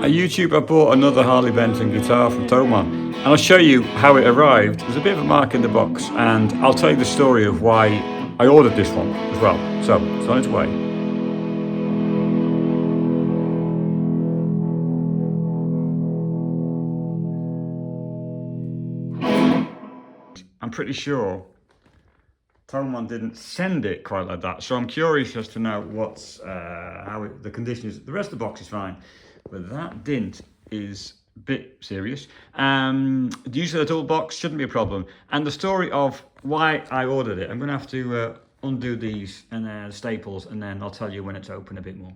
A YouTuber bought another Harley Benton guitar from Tomon, and I'll show you how it arrived. There's a bit of a mark in the box, and I'll tell you the story of why I ordered this one as well. So, it's on its way. I'm pretty sure Tomon didn't send it quite like that, so I'm curious as to know what's the condition is. The rest of the box is fine, but that dint is a bit serious. The use of the double box shouldn't be a problem. And the story of why I ordered it, I'm going to have to undo these and staples, and then I'll tell you when it's open a bit more.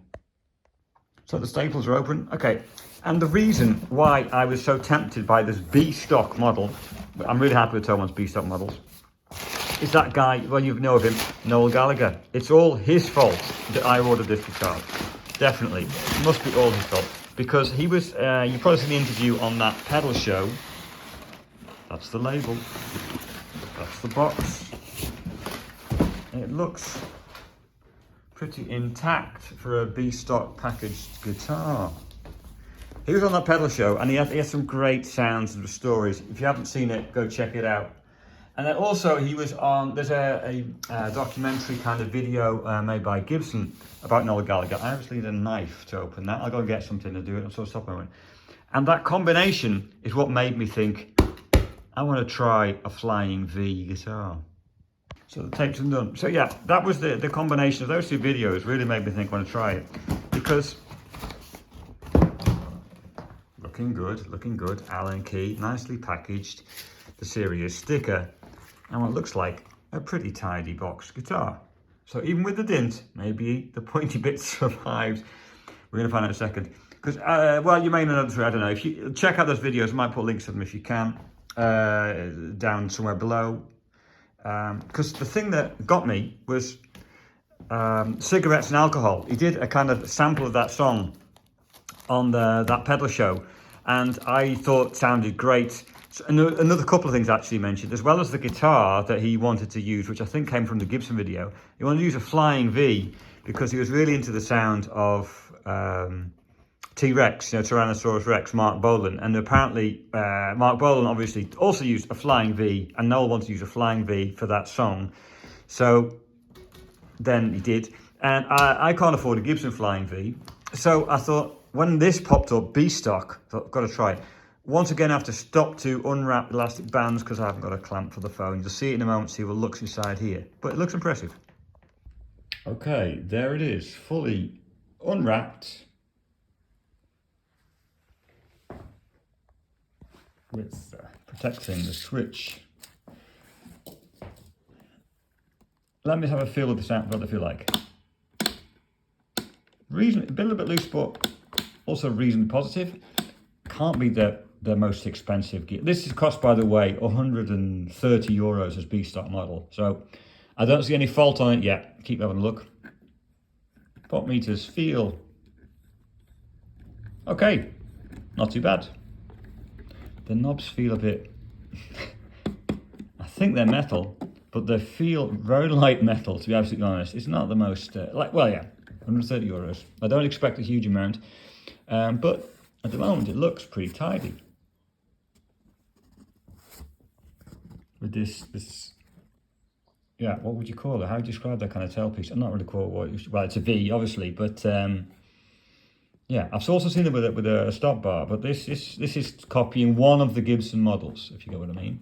So the staples are open, okay. And the reason why I was so tempted by this B stock model, I'm really happy with Tomon's B stock models, is that guy, well, you know of him, Noel Gallagher. It's all his fault that I ordered this guitar. Definitely. It must be all his fault. Because he was, you probably seen the interview on that pedal show. That's the label. That's the box. It looks pretty intact for a B stock packaged guitar. He was on that pedal show, and he had some great sounds and stories. If you haven't seen it, go check it out. And then also he was on, there's a documentary kind of video made by Gibson about Noel Gallagher. I obviously need a knife to open that. I'll go and get something to do it. I'm sort of stop a moment. And that combination is what made me think, I want to try a Flying V guitar. So the tapes are done. So yeah, that was the combination of those two videos really made me think I want to try it. Because looking good. Allen key, nicely packaged. The serious sticker. And what looks like a pretty tidy box guitar. So even with the dint, maybe the pointy bit survives. We're going to find out in a second. Because, well, you may know this, I don't know. If you check out those videos, I might put links to them if you can, down somewhere below. Because the thing that got me was cigarettes and alcohol. He did a kind of sample of that song on that pedal show, and I thought it sounded great. Another couple of things actually mentioned, as well as the guitar that he wanted to use, which I think came from the Gibson video. He wanted to use a Flying V because he was really into the sound of T-Rex, Tyrannosaurus Rex, Mark Bolan. And apparently Mark Bolan obviously also used a Flying V, and Noel wanted to use a Flying V for that song. So then he did. And I can't afford a Gibson Flying V. So I thought, when this popped up, B stock, I thought, I've got to try it. Once again, I have to stop to unwrap the elastic bands because I haven't got a clamp for the phone. You'll see it in a moment, see what looks inside here. But it looks impressive. Okay, there it is, fully unwrapped. With protecting the switch. Let me have a feel of the sound, what they feel like. A little bit loose, but also reasonably positive. Can't be the most expensive gear. This is cost, by the way, 130 euros as B stock model. So I don't see any fault on it yet. Keep having a look. Pot meters feel okay, not too bad. The knobs feel a bit, I think they're metal, but they feel very light metal, to be absolutely honest. It's not the most, well, yeah, 130 euros. I don't expect a huge amount, but at the moment it looks pretty tidy. With this, yeah, what would you call it? How do you describe that kind of tailpiece? I'm not really quite well, it's a V, obviously, but yeah, I've also seen it with a stop bar, but this is copying one of the Gibson models, if you get what I mean.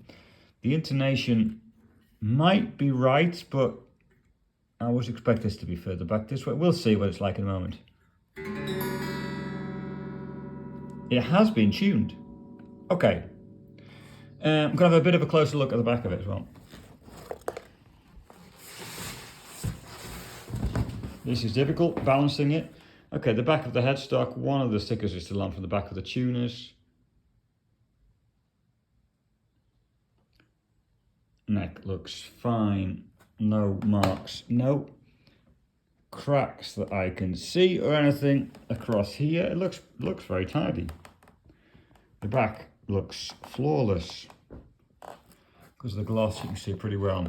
The intonation might be right, but I always expect this to be further back this way. We'll see what it's like in a moment. It has been tuned. Okay. I'm going to have a bit of a closer look at the back of it as well. This is difficult, balancing it. Okay, the back of the headstock, one of the stickers is still on from the back of the tuners. Neck looks fine, no marks, no cracks that I can see or anything across here. It looks very tidy. The back looks flawless because of the gloss, you can see pretty well.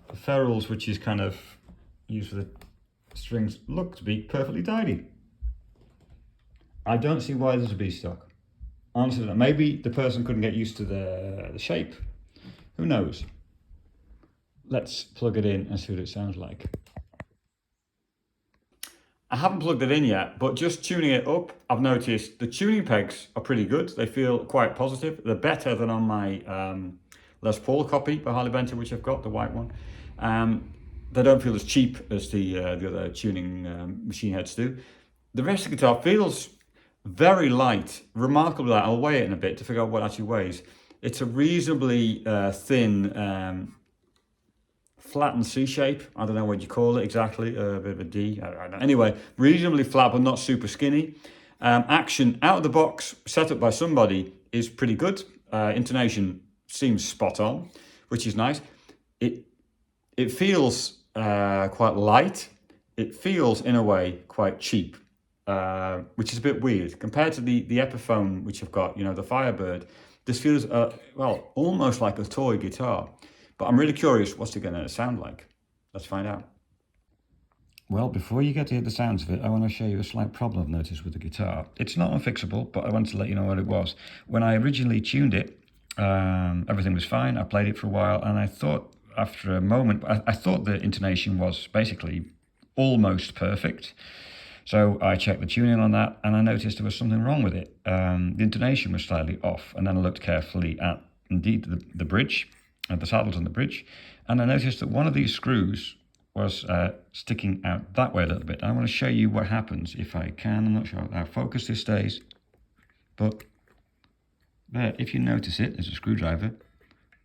The ferrules, which is kind of used for the strings, look to be perfectly tidy. I don't see why there's a B stock. Honestly, maybe the person couldn't get used to the shape. Who knows? Let's plug it in and see what it sounds like. I haven't plugged it in yet, but just tuning it up, I've noticed the tuning pegs are pretty good. They feel quite positive. They're better than on my Les Paul copy by Harley Benton, which I've got, the white one. They don't feel as cheap as the other tuning machine heads do. The rest of the guitar feels very light, remarkably light. I'll weigh it in a bit to figure out what it actually weighs. It's a reasonably thin, flattened C shape. I don't know what you call it exactly, a bit of a D. I don't know. Anyway, reasonably flat, but not super skinny. Action out of the box, set up by somebody, is pretty good. Intonation seems spot on, which is nice. It feels quite light. It feels, in a way, quite cheap, which is a bit weird. Compared to the Epiphone, which I've got, you know, the Firebird, this feels, well, almost like a toy guitar. But I'm really curious, what's it going to sound like? Let's find out. Well, before you get to hear the sounds of it, I want to show you a slight problem I've noticed with the guitar. It's not unfixable, but I wanted to let you know what it was. When I originally tuned it, everything was fine. I played it for a while, and I thought, after a moment, I thought the intonation was basically almost perfect. So I checked the tuning on that, and I noticed there was something wrong with it. The intonation was slightly off, and then I looked carefully at, indeed, the bridge, and the saddles on the bridge, and I noticed that one of these screws was sticking out that way a little bit. I want to show you what happens if I can. I'm not sure how focused this stays, but there, if you notice it, there's a screwdriver.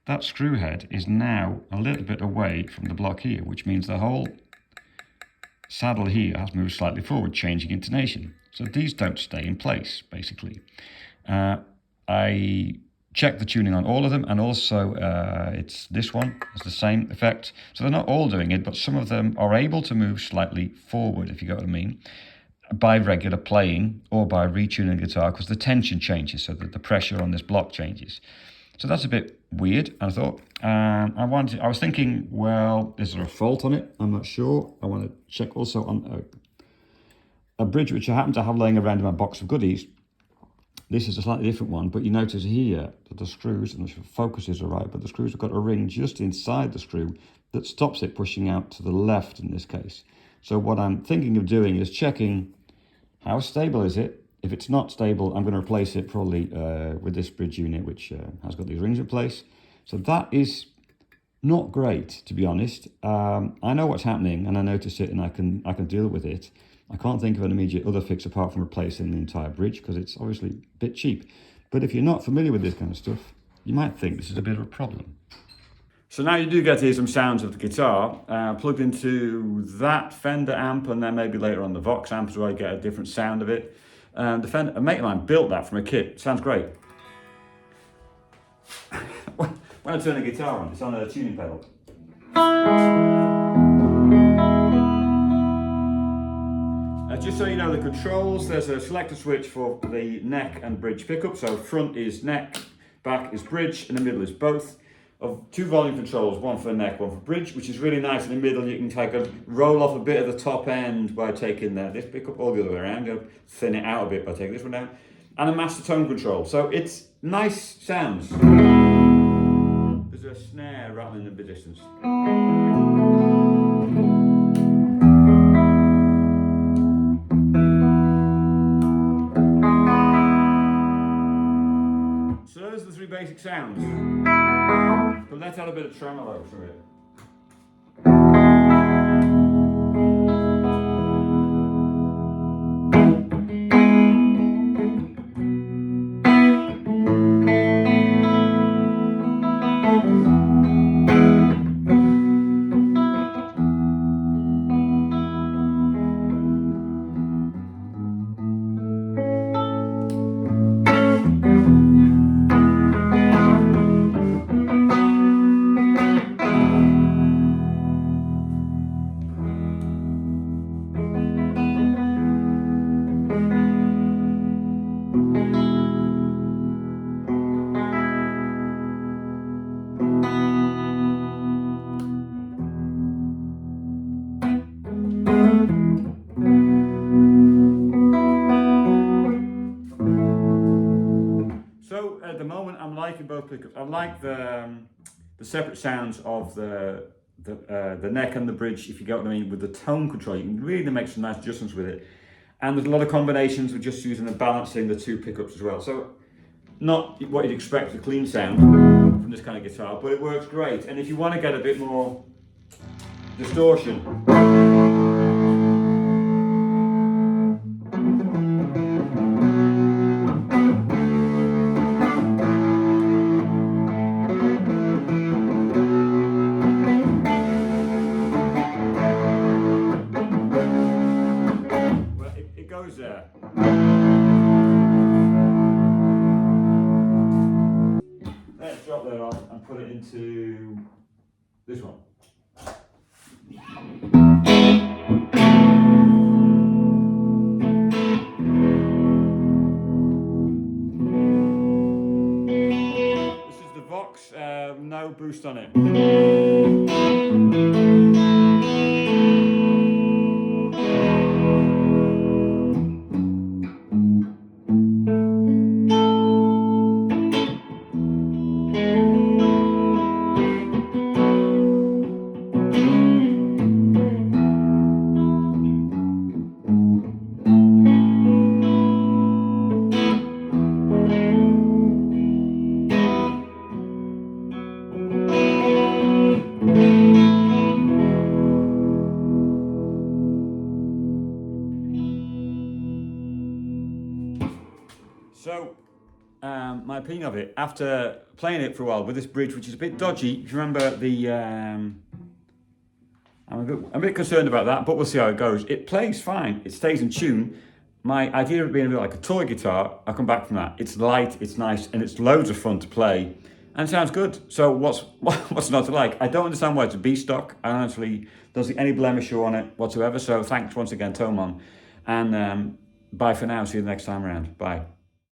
That screw head is now a little bit away from the block here, which means the whole saddle here has moved slightly forward, changing intonation. So these don't stay in place, basically. I checked the tuning on all of them, and also it's this one has the same effect. So they're not all doing it, but some of them are able to move slightly forward, if you get what I mean, by regular playing or by retuning the guitar, because the tension changes, so that the pressure on this block changes. So that's a bit weird. I thought, I was thinking, well, is there a fault on it? I'm not sure. I want to check also on a bridge which I happen to have laying around in my box of goodies. This is a slightly different one, but you notice here that the screws, and the focus is all right, but the screws have got a ring just inside the screw that stops it pushing out to the left in this case. So what I'm thinking of doing is checking how stable is it. If it's not stable, I'm going to replace it probably with this bridge unit, which has got these rings in place. So that is not great, to be honest. I know what's happening, and I notice it, and I can deal with it. I can't think of an immediate other fix apart from replacing the entire bridge, because it's obviously a bit cheap. But if you're not familiar with this kind of stuff, you might think this is a bit of a problem. So now you do get to hear some sounds of the guitar plugged into that Fender amp, and then maybe later on the Vox amp as well, you get a different sound of it. The Fender, a mate of mine built that from a kit. Sounds great. When I turn the guitar on, it's on a tuning pedal. Just so you know, the controls, there's a selector switch for the neck and bridge pickup. So front is neck, back is bridge, and the middle is both. Of two volume controls, one for neck, one for bridge, which is really nice. In the middle, you can take roll off a bit of the top end by taking this pickup, or the other way around. You thin it out a bit by taking this one down, and a master tone control. So it's nice sounds. There's a snare rattling in the distance. So those are the three basic sounds. But let's add a bit of tremolo through it. pickups. I like the separate sounds of the neck and the bridge, if you get what I mean, with the tone control. You can really make some nice adjustments with it. And there's a lot of combinations with just using and balancing the two pickups as well. So not what you'd expect, a clean sound from this kind of guitar, but it works great. And if you want to get a bit more distortion, well, it goes there. Let's drop that off and put it into this one. This is the Vox, no boost on it. So, my opinion of it, after playing it for a while with this bridge, which is a bit dodgy, if you remember the, I'm a bit concerned about that, but we'll see how it goes. It plays fine, it stays in tune. My idea of it being a bit like a toy guitar, I'll come back from that. It's light, it's nice, and it's loads of fun to play, and it sounds good. So what's not to like? I don't understand why it's a B stock. I honestly don't see any blemish on it whatsoever. So thanks once again, Tomon, and bye for now. See you the next time around. Bye.